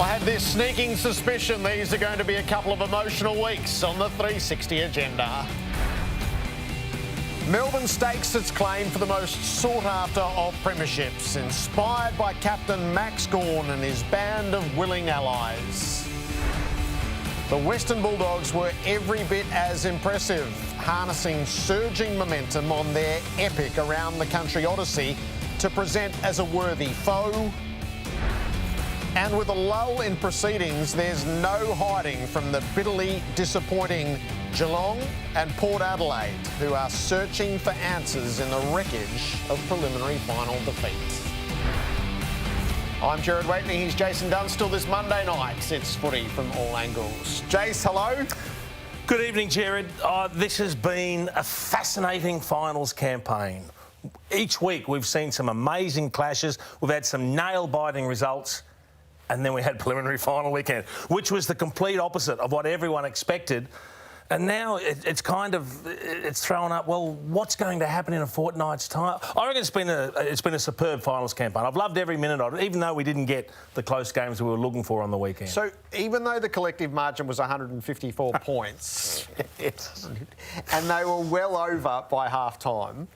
I had this sneaking suspicion these are going to be a couple of emotional weeks on the 360 agenda. Melbourne stakes its claim for the most sought after of premierships, inspired by Captain Max Gawn and his band of willing allies. The Western Bulldogs were every bit as impressive, harnessing surging momentum on their epic around the country odyssey to present as a worthy foe. And with a lull in proceedings, there's no hiding from the bitterly disappointing Geelong and Port Adelaide, who are searching for answers in the wreckage of preliminary final defeat. I'm Gerard Whately, he's Jason Dunstall. This Monday night, it's footy from all angles. Jace, hello. Good evening, Gerard. This has been a fascinating finals campaign. Each week we've seen some amazing clashes, we've had some nail-biting results, and then we had preliminary final weekend, which was the complete opposite of what everyone expected. And now it's thrown up, well, what's going to happen in a fortnight's time? I reckon it's been a superb finals campaign. I've loved every minute of it, even though we didn't get the close games we were looking for on the weekend. So even though the collective margin was 154 points, and they were well over by half-time,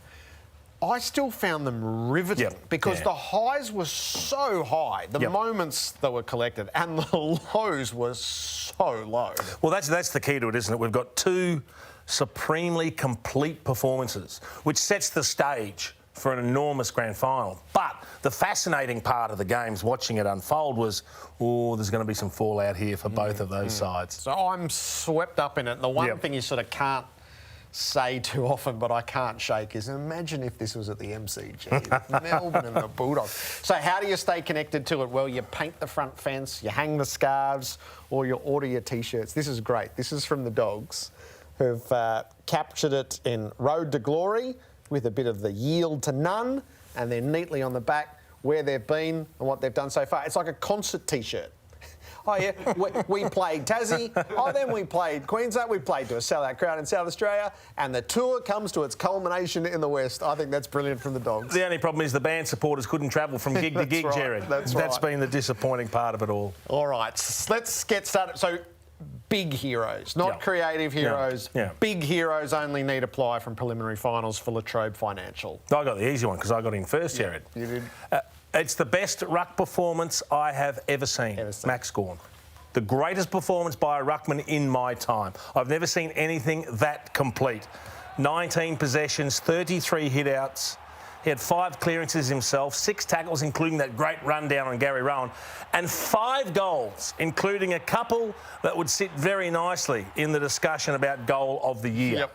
I still found them riveting because the highs were so high, the moments that were collected, and the lows were so low. Well, that's the key to it, isn't it? We've got two supremely complete performances, which sets the stage for an enormous grand final. But the fascinating part of the games, watching it unfold, was, there's going to be some fallout here for both of those sides. So I'm swept up in it. And the one thing you sort of can't say too often, but I can't shake, is imagine if this was at the MCG, Melbourne and the Bulldogs. So how do you stay connected to it? Well, you paint the front fence, you hang the scarves, or you order your T-shirts. This is great. This is from the Dogs, who've captured it in Road to Glory with a bit of the yield to none, and then neatly on the back where they've been and what they've done so far. It's like a concert T-shirt. Oh, yeah, we played Tassie. Oh, then we played Queensland. We played to a sellout crowd in South Australia. And the tour comes to its culmination in the West. I think that's brilliant from the Dogs. The only problem is the band supporters couldn't travel from gig to gig, right, Gerard. That's been the disappointing part of it all. All right, let's get started. So, big heroes, not creative heroes. Big heroes only need apply from preliminary finals for Latrobe Financial. I got the easy one because I got in first, Gerard. You did. It's the best ruck performance I have ever seen. Max Gawn. The greatest performance by a ruckman in my time. I've never seen anything that complete. 19 possessions, 33 hit-outs. He had 5 clearances himself, 6 tackles, including that great run down on Gary Rowan, and 5 goals, including a couple that would sit very nicely in the discussion about goal of the year.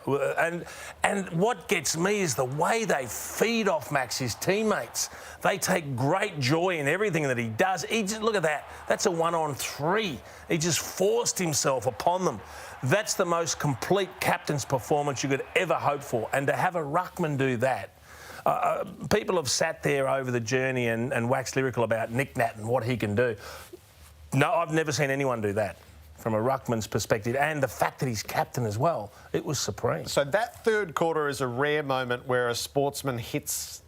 And what gets me is the way they feed off Max, his teammates. They take great joy in everything that he does. Look at that. That's a 1-on-3. He just forced himself upon them. That's the most complete captain's performance you could ever hope for. And to have a ruckman do that, people have sat there over the journey and waxed lyrical about Nick Nat and what he can do. No, I've never seen anyone do that from a ruckman's perspective, and the fact that he's captain as well, it was supreme. So that third quarter is a rare moment where a sportsman hits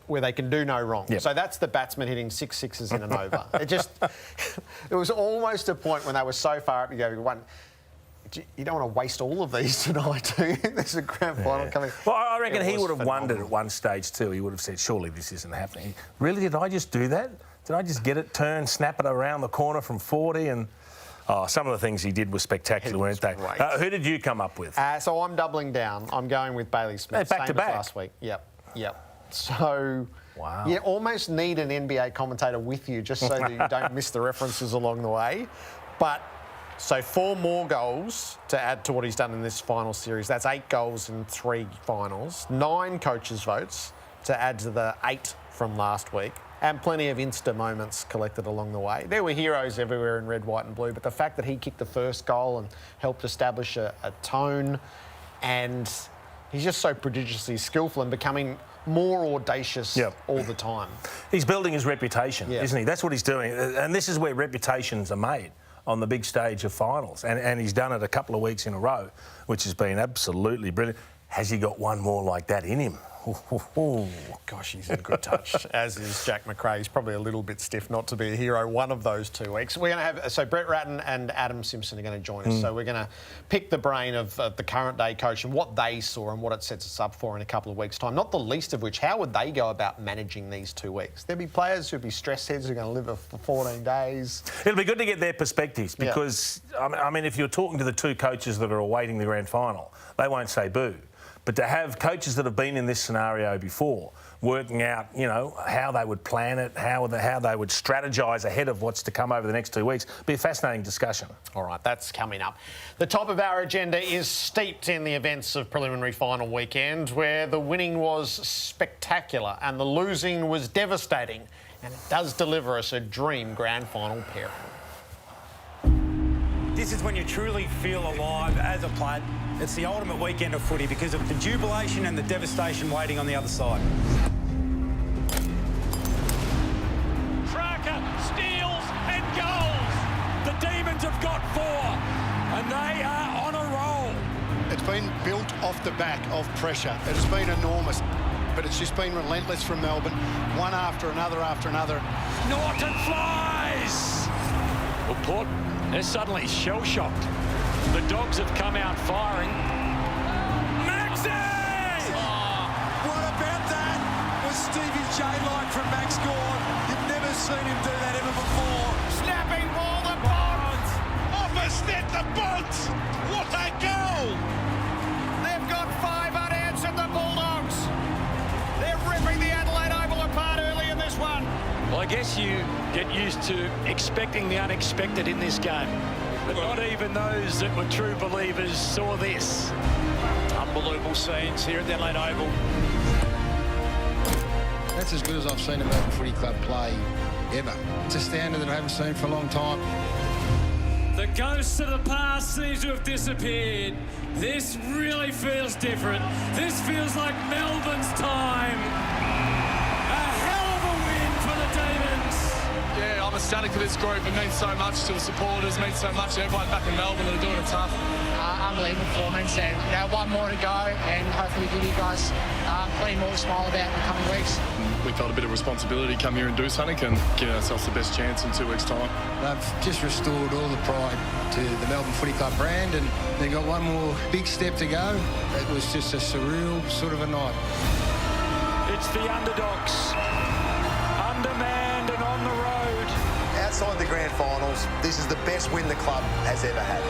where they can do no wrong. So that's the batsman hitting 6 sixes in an over. It was almost a point when they were so far up, you go, you don't want to waste all of these tonight, do you? There's a grand final coming. Well, I reckon he would have wondered at one stage too. He would have said, surely this isn't happening. Really, did I just do that? Did I just get it, turn, snap it around the corner from 40? And some of the things he did were spectacular, weren't they? Who did you come up with? So I'm doubling down. I'm going with Bailey Smith. Back to back. As last week. Yep. So you almost need an NBA commentator with you just so that you don't miss the references along the way. But so 4 more goals to add to what he's done in this final series. That's 8 goals in 3 finals. 9 coaches' votes to add to the 8 from last week. And plenty of Insta moments collected along the way. There were heroes everywhere in red, white and blue, but the fact that he kicked the first goal and helped establish a tone, and he's just so prodigiously skillful and becoming more audacious all the time. He's building his reputation, isn't he? That's what he's doing. And this is where reputations are made, on the big stage of finals. And he's done it a couple of weeks in a row, which has been absolutely brilliant. Has he got one more like that in him? Gosh, he's in good touch, as is Jack McRae. He's probably a little bit stiff not to be a hero one of those 2 weeks. We're going to have, so Brett Ratton and Adam Simpson are going to join us. So we're going to pick the brain of the current day coach and what they saw and what it sets us up for in a couple of weeks' time. Not the least of which, how would they go about managing these 2 weeks? There'll be players who'll be stress heads who are going to live for 14 days. It'll be good to get their perspectives because, I mean, if you're talking to the 2 coaches that are awaiting the grand final, they won't say boo. But to have coaches that have been in this scenario before, working out, you know, how they would plan it, how they would strategise ahead of what's to come over the next 2 weeks, be a fascinating discussion. All right, that's coming up. The top of our agenda is steeped in the events of preliminary final weekend, where the winning was spectacular and the losing was devastating, and it does deliver us a dream grand final pairing. This is when you truly feel alive as a player. It's the ultimate weekend of footy because of the jubilation and the devastation waiting on the other side. Tracker steals and goals. The Demons have got 4 and they are on a roll. It's been built off the back of pressure. It has been enormous, but it's just been relentless from Melbourne, one after another after another. Norton flies. Well, Port, they're suddenly shell-shocked. The Dogs have come out firing. Maxi! Oh, what about that? Was Stevie J like from Max Gawn? You've never seen him do that ever before. Snapping ball, the Bonds! Opposite the Bonds! What a goal! They've got 5 unanswered, the Bulldogs. They're ripping the Adelaide Oval apart early in this one. Well, I guess you get used to expecting the unexpected in this game. But not even those that were true believers saw this. Unbelievable scenes here at the Adelaide Oval. That's as good as I've seen a Melbourne Footy Club play ever. It's a standard that I haven't seen for a long time. The ghosts of the past seem to have disappeared. This really feels different. This feels like Melbourne's time. A hell of a win for the Demons. Yeah, I'm ecstatic for this group. It means so much to the supporters, means so much to everyone back in Melbourne that are doing it tough. Unbelievable performance, and one more to go, and hopefully give you guys plenty more to smile about in the coming weeks. We felt a bit of responsibility to come here and do something and give ourselves the best chance in 2 weeks' time. They've just restored all the pride to the Melbourne Footy Club brand, and they've got one more big step to go. It was just a surreal sort of a night. It's the underdogs, undermanned and on the road. Outside the grand finals, this is the best win the club has ever had.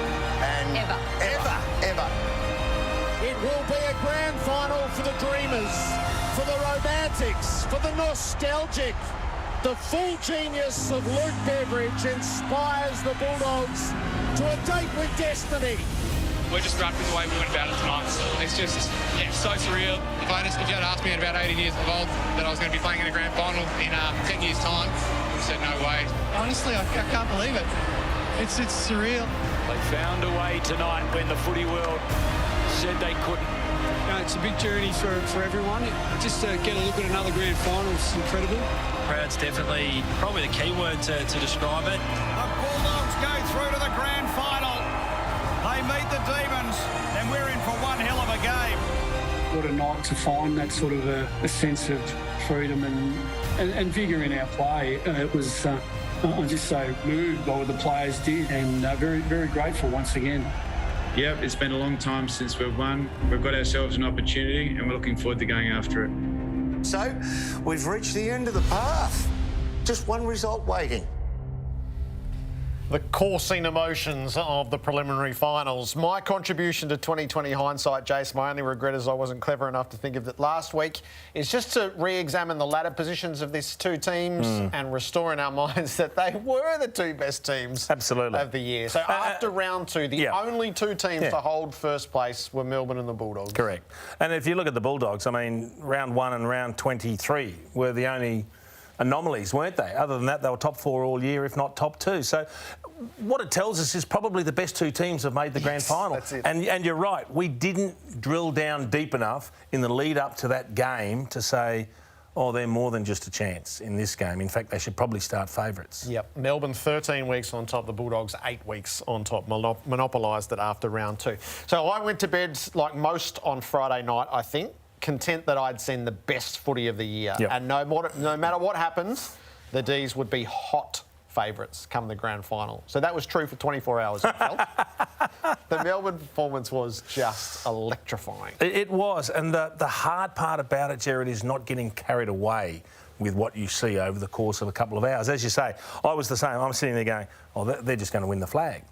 And ever. It will be a grand final for the dreamers, for the romantics, for the nostalgic. The full genius of Luke Beveridge inspires the Bulldogs to a date with destiny. We're just wrapped with the way we went about it tonight. It's just, so surreal. If you had asked me at about 18 years of old that I was going to be playing in a grand final in 10 years' time, I would have said no way. Honestly, I can't believe it. It's surreal. They found a way tonight when the footy world said they couldn't. It's a big journey for everyone. Just to get a look at another grand final is incredible. Proud's definitely probably the key word to describe it. The Bulldogs go through to the grand final. They meet the Demons, and we're in for one hell of a game. What a night to find that sort of a sense of freedom and vigour in our play. It was, I'm just so moved by what the players did, and very, very grateful once again. Yep, it's been a long time since we've won. We've got ourselves an opportunity and we're looking forward to going after it. So, we've reached the end of the path. Just one result waiting. The coursing emotions of the preliminary finals. My contribution to 2020 hindsight, Jace, my only regret is I wasn't clever enough to think of it last week, is just to re-examine the ladder positions of these 2 teams and restore in our minds that they were the 2 best teams of the year. So after round 2, the only 2 teams to hold first place were Melbourne and the Bulldogs. Correct. And if you look at the Bulldogs, I mean, round 1 and round 23 were the only anomalies, weren't they? Other than that, they were top 4 all year, if not top 2. So what it tells us is probably the best 2 teams have made the grand final. That's it. And you're right, we didn't drill down deep enough in the lead up to that game to say, oh, they're more than just a chance in this game. In fact, they should probably start favourites. Yep. Melbourne 13 weeks on top, the Bulldogs 8 weeks on top, monopolised it after round 2. So I went to bed like most on Friday night, I think, content that I'd seen the best footy of the year. Yep. And no matter what happens, the D's would be hot favourites come the grand final. So that was true for 24 hours, I felt. The Melbourne performance was just electrifying. It was, and the hard part about it, Jared, is not getting carried away with what you see over the course of a couple of hours. As you say, I was the same. I'm sitting there going, oh, they're just going to win the flag.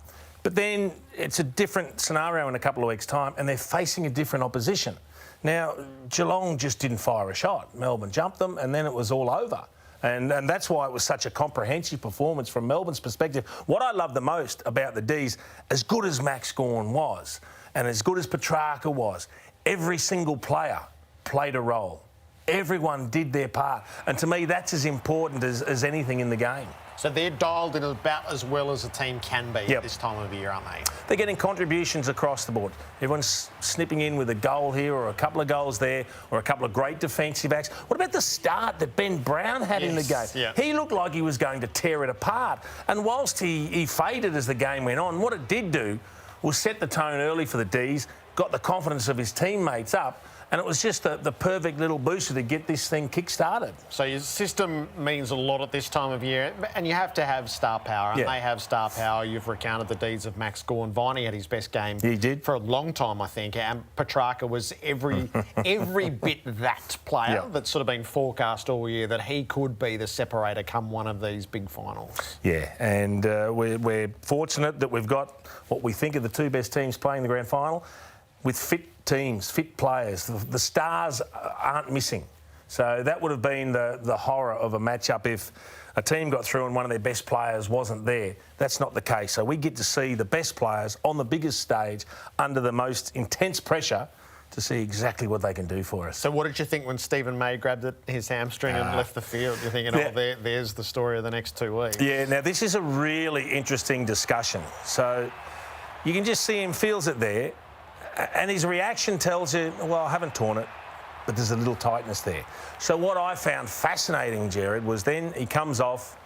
But then it's a different scenario in a couple of weeks' time, and they're facing a different opposition. Now, Geelong just didn't fire a shot. Melbourne jumped them, and then it was all over. And that's why it was such a comprehensive performance from Melbourne's perspective. What I love the most about the D's, as good as Max Gawn was, and as good as Petrarca was, every single player played a role. Everyone did their part. And to me, that's as important as anything in the game. So they're dialed in about as well as a team can be at this time of the year, aren't they? They're getting contributions across the board. Everyone's snipping in with a goal here or a couple of goals there or a couple of great defensive acts. What about the start that Ben Brown had in the game? Yeah. He looked like he was going to tear it apart. And whilst he faded as the game went on, what it did do was set the tone early for the D's, got the confidence of his teammates up, and it was just the perfect little booster to get this thing kick-started. So your system means a lot at this time of year, and you have to have star power, and they have star power. You've recounted the deeds of Max Gawn. Viney had his best game for a long time, I think, and Petrarca was every bit that player that's sort of been forecast all year, that he could be the separator come one of these big finals. Yeah, and we're fortunate that we've got what we think are the two best teams playing the grand final, with fit teams, fit players. The stars aren't missing. So that would have been the horror of a matchup if a team got through and one of their best players wasn't there. That's not the case. So we get to see the best players on the biggest stage under the most intense pressure to see exactly what they can do for us. So what did you think when Stephen May grabbed his hamstring and left the field? You're thinking, there's the story of the next 2 weeks. Yeah, now this is a really interesting discussion. So you can just see him feels it there, and his reaction tells you, well, I haven't torn it, but there's a little tightness there. So what I found fascinating, Jared, was then he comes off,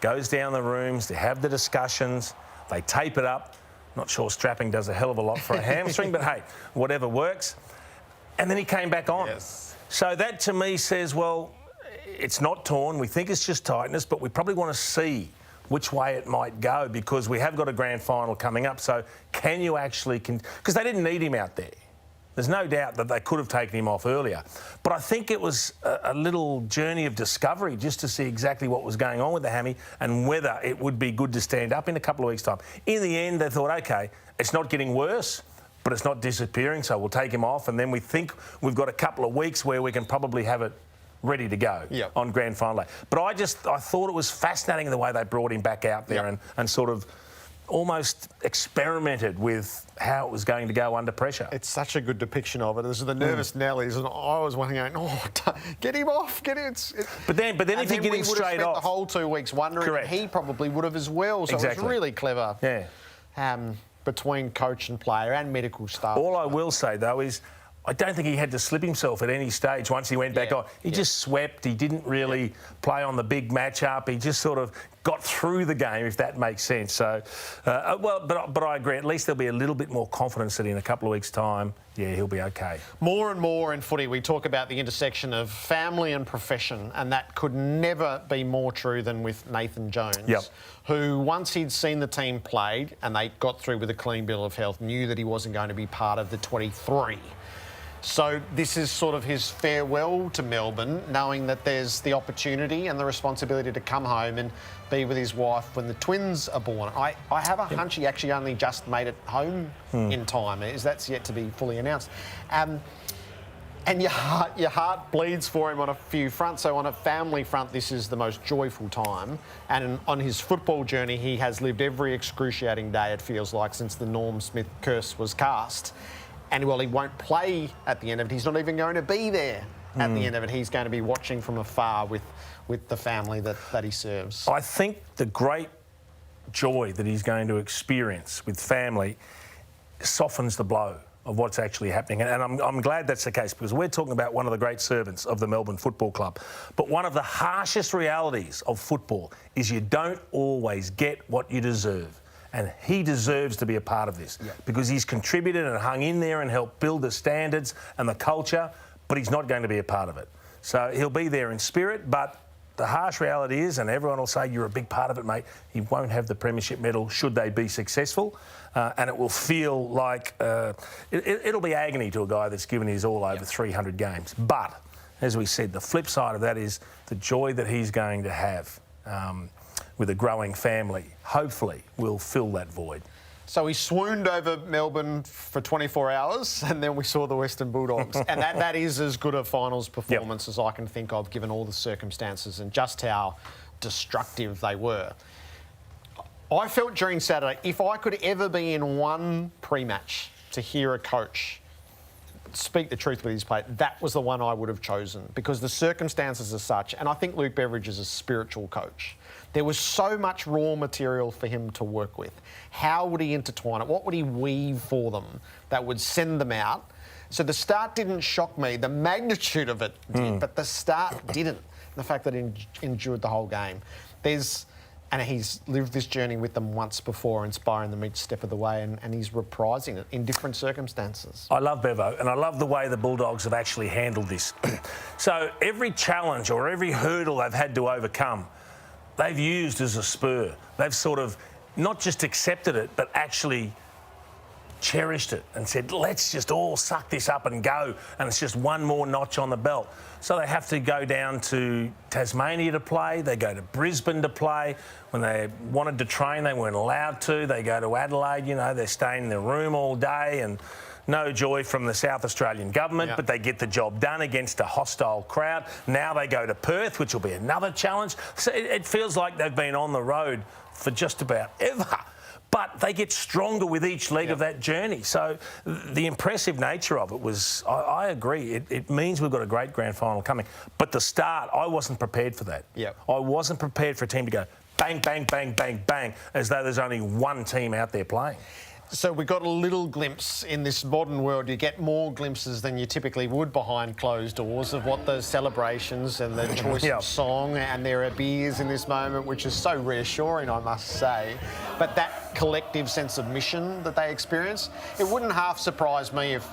goes down the rooms, they have the discussions, they tape it up. Not sure strapping does a hell of a lot for a hamstring, but hey, whatever works. And then he came back on. Yes. So that to me says, well, it's not torn. We think it's just tightness, but we probably want to see which way it might go, because we have got a grand final coming up. So can you actually... Because they didn't need him out there. There's no doubt that they could have taken him off earlier. But I think it was a little journey of discovery just to see exactly what was going on with the hammy and whether it would be good to stand up in a couple of weeks' time. In the end, they thought, OK, it's not getting worse, but it's not disappearing, so we'll take him off. And then we think we've got a couple of weeks where we can probably have it ready to go on grand final day. But I thought it was fascinating the way they brought him back out there and sort of almost experimented with how it was going to go under pressure. It's such a good depiction of it. This is the nervous Nellies, and I was wondering, get him off, get it. But then if you get him straight off, the whole 2 weeks wondering, and he probably would have as well. So it was really clever. Yeah. Between coach and player and medical staff. All I will say though is, I don't think he had to slip himself at any stage once he went back on. He just swept. He didn't really play on the big matchup. He just sort of got through the game, if that makes sense. So, but I agree. At least there'll be a little bit more confidence that in a couple of weeks' time, he'll be okay. More and more in footy, we talk about the intersection of family and profession, and that could never be more true than with Nathan Jones, who once he'd seen the team played and they got through with a clean bill of health, knew that he wasn't going to be part of the 23. So this is sort of his farewell to Melbourne, knowing that there's the opportunity and the responsibility to come home and be with his wife when the twins are born. I have a hunch he actually only just made it home in time. That's yet to be fully announced. And your heart bleeds for him on a few fronts. So on a family front, this is the most joyful time. And on his football journey, he has lived every excruciating day, it feels like, since the Norm Smith curse was cast. And while he won't play at the end of it, he's not even going to be there at the end of it. He's going to be watching from afar with the family that he serves. I think the great joy that he's going to experience with family softens the blow of what's actually happening. And I'm glad that's the case, because we're talking about one of the great servants of the Melbourne Football Club. But one of the harshest realities of football is you don't always get what you deserve. And he deserves to be a part of this because he's contributed and hung in there and helped build the standards and the culture. but he's not going to be a part of it. So he'll be there in spirit, but the harsh reality is, and everyone will say, you're a big part of it, mate, he won't have the premiership medal should they be successful. And it will feel like it'll be agony to a guy that's given his all over 300 games. But, as we said, the flip side of that is the joy that he's going to have with a growing family, hopefully, will fill that void. So he swooned over Melbourne for 24 hours and then we saw the Western Bulldogs. And that is as good a finals performance as I can think of, given all the circumstances and just how destructive they were. I felt during Saturday, if I could ever be in one pre-match to hear a coach speak the truth with his play, that was the one I would have chosen, because the circumstances are such, and I think Luke Beveridge is a spiritual coach. There was so much raw material for him to work with. How would he intertwine it? What would he weave for them that would send them out? So the start didn't shock me. The magnitude of it did, but the start didn't. The fact that he endured the whole game. And he's lived this journey with them once before, inspiring them each step of the way, and he's reprising it in different circumstances. I love Bevo, and I love the way the Bulldogs have actually handled this. So every challenge or every hurdle they've had to overcome, they've used as a spur. They've sort of not just accepted it, but actually cherished it and said, let's just all suck this up and go, and it's just one more notch on the belt. So they have to go down to Tasmania to play, they go to Brisbane to play. When they wanted to train, they weren't allowed to. They go to Adelaide, you know, they're staying in their room all day, and no joy from the South Australian government, but they get the job done against a hostile crowd. Now they go to Perth, which will be another challenge. So it feels like they've been on the road for just about ever. But they get stronger with each leg of that journey. So the impressive nature of it was, I agree, it means we've got a great grand final coming. But the start, I wasn't prepared for that. I wasn't prepared for a team to go bang, bang, bang, bang, bang, as though there's only one team out there playing. So we got a little glimpse in this modern world. You get more glimpses than you typically would behind closed doors of what the celebrations and the choice of song, and there are beers in this moment, which is so reassuring, I must say. But that collective sense of mission that they experience, it wouldn't half surprise me if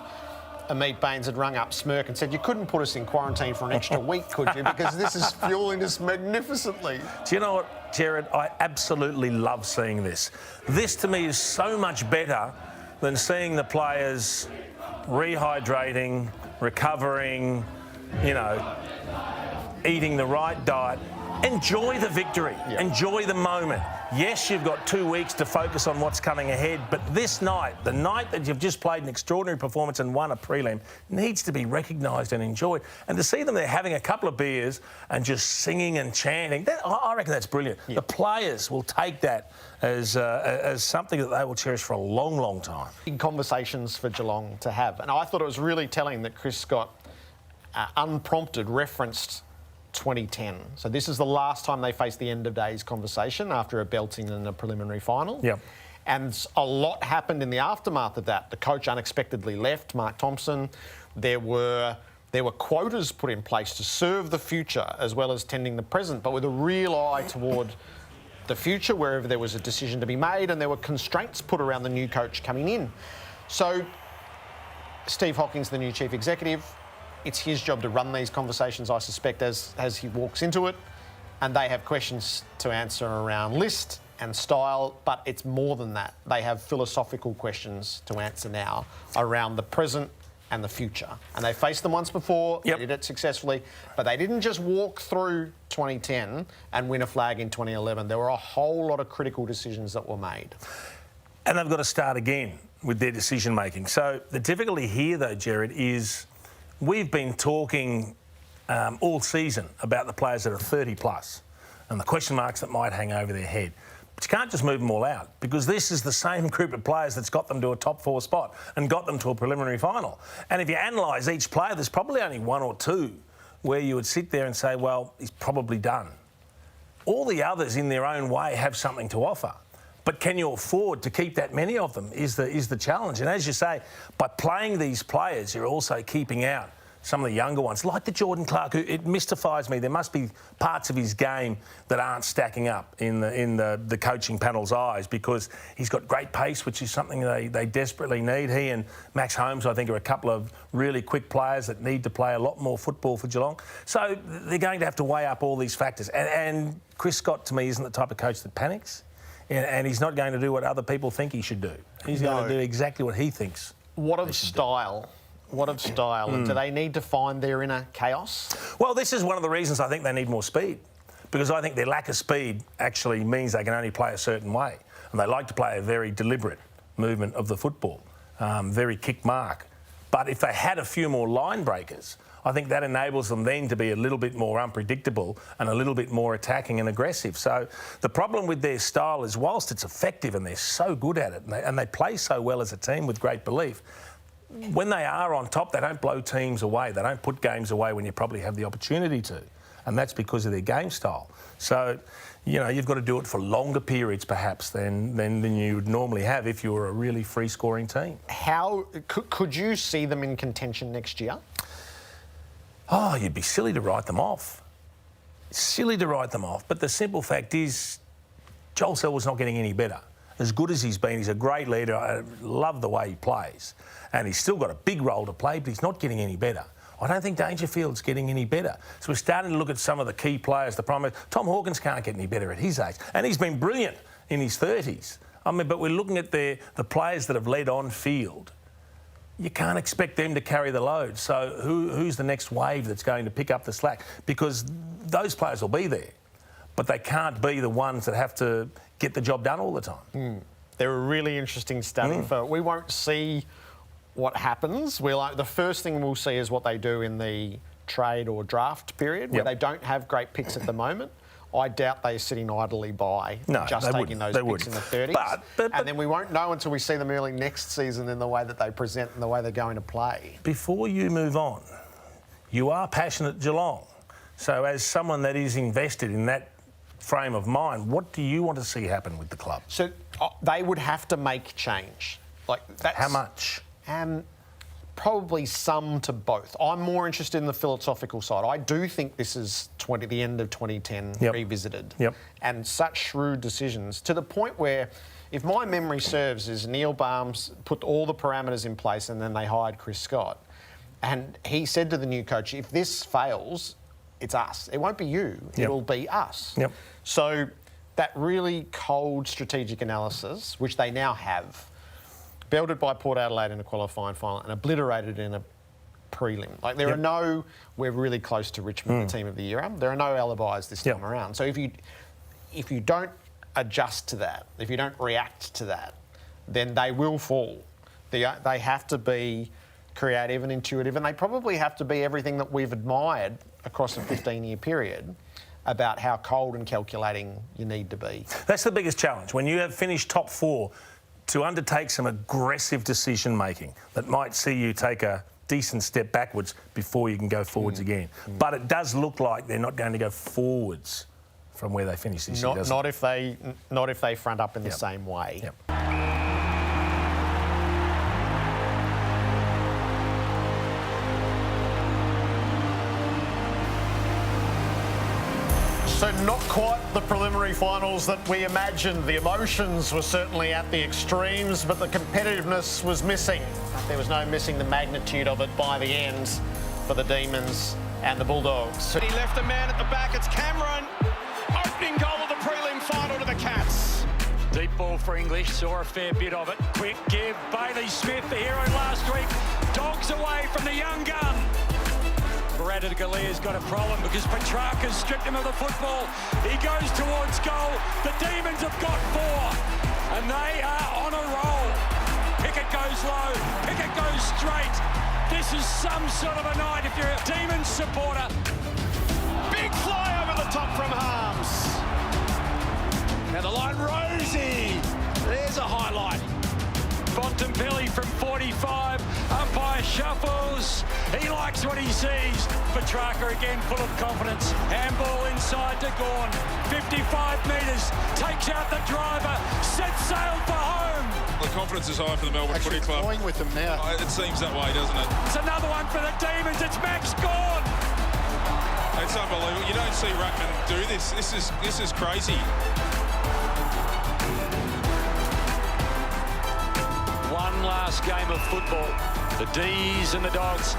Amit Baines had rung up Smirk and said, you couldn't put us in quarantine for an extra week, could you? Because this is fueling us magnificently. Do you know what, Jared? I absolutely love seeing this. This, to me, is so much better than seeing the players rehydrating, recovering, you know, eating the right diet. Enjoy the victory. Enjoy the moment. Yes, you've got 2 weeks to focus on what's coming ahead, but this night, the night that you've just played an extraordinary performance and won a prelim, needs to be recognised and enjoyed. And to see them there having a couple of beers and just singing and chanting, I reckon that's brilliant. The players will take that as something that they will cherish for a long, long time. Big conversations for Geelong to have. And I thought it was really telling that Chris Scott, unprompted, referenced 2010. So this is the last time they faced the end of days conversation after a belting in a preliminary final. And a lot happened in the aftermath of that. The coach unexpectedly left, Mark Thompson. There were quotas put in place to serve the future as well as tending the present, but with a real eye toward the future wherever there was a decision to be made, and there were constraints put around the new coach coming in. So Steve Hocking's the new chief executive. It's his job to run these conversations, I suspect, as he walks into it. And they have questions to answer around list and style, but it's more than that. They have philosophical questions to answer now around the present and the future. And they faced them once before, they did it successfully, but they didn't just walk through 2010 and win a flag in 2011. There were a whole lot of critical decisions that were made. And they've got to start again with their decision-making. So the difficulty here, though, Jared, is we've been talking all season about the players that are 30 plus and the question marks that might hang over their head. But you can't just move them all out, because this is the same group of players that's got them to a top 4 spot and got them to a preliminary final. And if you analyse each player, there's probably only one or two where you would sit there and say, well, he's probably done. All the others in their own way have something to offer. But can you afford to keep that many of them is the challenge. And as you say, by playing these players, you're also keeping out some of the younger ones, like the Jordan Clark, who it mystifies me. There must be parts of his game that aren't stacking up in the coaching panel's eyes, because he's got great pace, which is something they desperately need. He and Max Holmes, I think, are a couple of really quick players that need to play a lot more football for Geelong. So they're going to have to weigh up all these factors. And Chris Scott, to me, isn't the type of coach that panics, and he's not going to do what other people think he should do. He's going to do exactly what he thinks. What of style? What of style? And do they need to find their inner chaos? Well, this is one of the reasons I think they need more speed, because I think their lack of speed actually means they can only play a certain way. And they like to play a very deliberate movement of the football, very kick mark. But if they had a few more line breakers, I think that enables them then to be a little bit more unpredictable and a little bit more attacking and aggressive. So the problem with their style is, whilst it's effective and they're so good at it and they play so well as a team with great belief, when they are on top, they don't blow teams away. They don't put games away when you probably have the opportunity to. And that's because of their game style. So, you know, you've got to do it for longer periods, perhaps, than you would normally have if you were a really free-scoring team. How could you see them in contention next year? Oh, you'd be silly to write them off. Silly to write them off. But the simple fact is, Joel Selwood's not getting any better. As good as he's been, he's a great leader. I love the way he plays. And he's still got a big role to play, but he's not getting any better. I don't think Dangerfield's getting any better. So we're starting to look at some of the key players. The problem is Tom Hawkins can't get any better at his age. And he's been brilliant in his 30s. I mean, but we're looking at the players that have led on field. You can't expect them to carry the load. So who's the next wave that's going to pick up the slack? Because those players will be there, but they can't be the ones that have to get the job done all the time. They're a really interesting study. We won't see what happens. The first thing we'll see is what they do in the trade or draft period, where they don't have great picks at the moment. I doubt they're sitting idly by, just taking those picks in the 30s. And then we won't know until we see them early next season in the way that they present and the way they're going to play. Before you move on, you are passionate Geelong. So as someone that is invested in that frame of mind, what do you want to see happen with the club? So they would have to make change. How much? Probably some to both. I'm more interested in the philosophical side. I do think this is the end of 2010 revisited. And such shrewd decisions, to the point where, if my memory serves, is Neil Barnes put all the parameters in place and then they hired Chris Scott. And he said to the new coach, if this fails, it's us. It won't be you. It'll be us. So that really cold strategic analysis, which they now have, belted by Port Adelaide in a qualifying final and obliterated in a prelim. There are no, we're really close to Richmond, the team of the year. There are no alibis this time around. So if you don't adjust to that, if you don't react to that, then they will fall. They have to be creative and intuitive, and they probably have to be everything that we've admired across a 15-year period about how cold and calculating you need to be. That's the biggest challenge. When you have finished top 4, to undertake some aggressive decision-making that might see you take a decent step backwards before you can go forwards again. But it does look like they're not going to go forwards from where they finished this year, does it? Not if they front up in the same way. So not quite the preliminary finals that we imagined. The emotions were certainly at the extremes, but the competitiveness was missing. There was no missing the magnitude of it by the end for the Demons and the Bulldogs. He left a man at the back. It's Cameron. Opening goal of the prelim final to the Cats. Deep ball for English, saw a fair bit of it. Quick give, Bailey Smith, the hero last week. Dogs away from the young gun. Barada Galea's got a problem because Petrarca's stripped him of the football. He goes towards goal. The Demons have got 4 and they are on a roll. Pickett goes low, Pickett goes straight. This is some sort of a night if you're a Demons supporter. Big fly over the top from Harms. Now the line, Rosie. There's a highlight. Bontempelli from 45. Umpire shuffles. He likes what he sees. Petrarca again full of confidence. Handball inside to Gawn. 55 metres. Takes out the driver. Sets sail for home. The confidence is high for the Melbourne Footy Club. Going with them now. It seems that way, doesn't it? It's another one for the Demons. It's Max Gawn. It's unbelievable. You don't see Ruckman do this. This is crazy. One last game of football. The D's and the Dogs